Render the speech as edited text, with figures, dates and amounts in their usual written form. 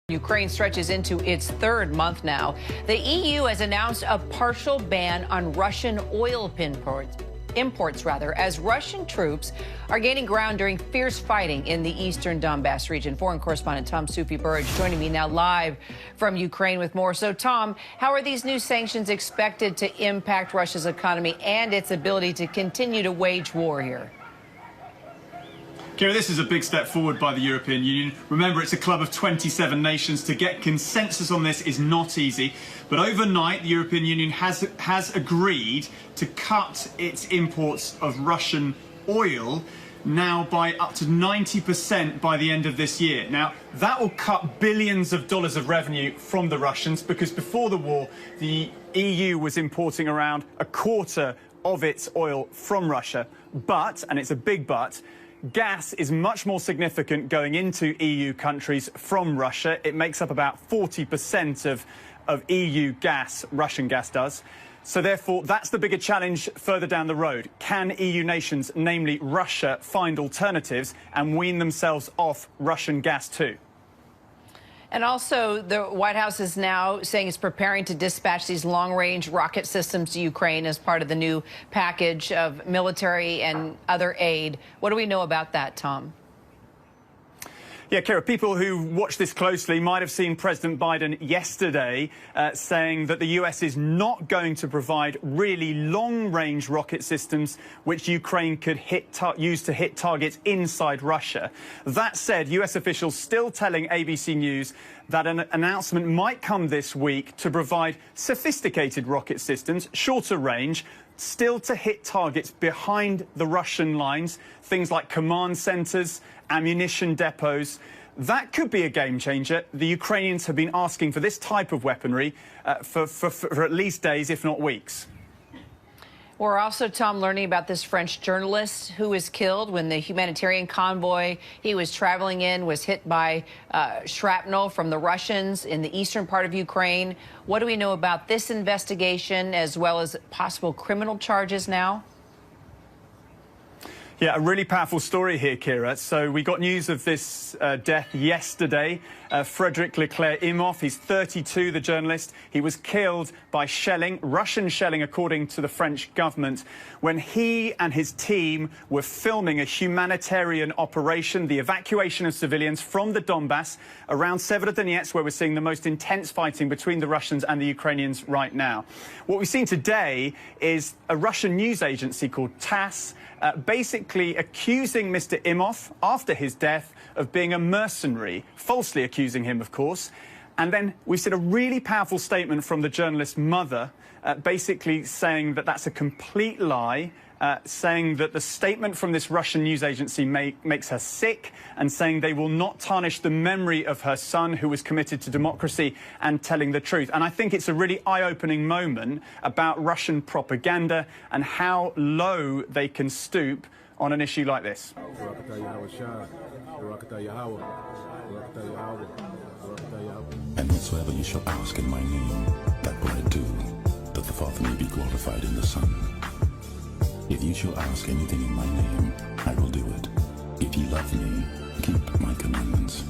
Ukraine stretches into its third month now. The EU has announced a partial ban on Russian oil imports, as Russian troops are gaining ground during fierce fighting in the eastern Donbass region. Foreign correspondent Tom Burridge joining me now live from Ukraine with more. So, Tom, how are these new sanctions expected to impact Russia's economy and its ability to continue to wage war here? Kira, this is a big step forward by the European Union. Remember, it's a club of 27 nations. To get consensus on this is not easy. But overnight, the European Union has agreed to cut its imports of Russian oil now by up to 90% by the end of this year. Now, that will cut billions of dollars of revenue from the Russians, because before the war, the EU was importing around a quarter of its oil from Russia. But, and it's a big but, gas is much more significant going into EU countries from Russia. It makes up about 40% of EU gas, Russian gas does. So therefore, that's the bigger challenge further down the road. Can EU nations, namely Russia, find alternatives and wean themselves off Russian gas too? And also, the White House is now saying it's preparing to dispatch these long-range rocket systems to Ukraine as part of the new package of military and other aid. What do we know about that, Tom? Yeah, Kira, people who watch this closely might have seen President Biden yesterday saying that the US is not going to provide really long-range rocket systems which Ukraine could use to hit targets inside Russia. That said, US officials still telling ABC News that an announcement might come this week to provide sophisticated rocket systems, shorter range, still to hit targets behind the Russian lines, things like command centers, ammunition depots. That could be a game changer. The Ukrainians have been asking for this type of weaponry for at least days, if not weeks. We're also, Tom, learning about this French journalist who was killed when the humanitarian convoy he was traveling in was hit by shrapnel from the Russians in the eastern part of Ukraine. What do we know about this investigation, as well as possible criminal charges now? Yeah, a really powerful story here, Kira. So we got news of this death yesterday. Frederick Leclerc Imhoff, he's 32, the journalist. He was killed by shelling, Russian shelling, according to the French government, when he and his team were filming a humanitarian operation, the evacuation of civilians from the Donbass around Severodonetsk, where we're seeing the most intense fighting between the Russians and the Ukrainians right now. What we've seen today is a Russian news agency called TASS basically accusing Mr. Imhoff, after his death, of being a mercenary, falsely accusing him, of course. And then we've seen a really powerful statement from the journalist's mother, basically saying that that's a complete lie, saying that the statement from this Russian news agency makes her sick, and saying they will not tarnish the memory of her son, who was committed to democracy and telling the truth. And I think it's a really eye-opening moment about Russian propaganda and how low they can stoop on an issue like this. And whatsoever you shall ask in my name, that will I do, that the Father may be glorified in the Son. If you shall ask anything in my name, I will do it. If ye love me, keep my commandments.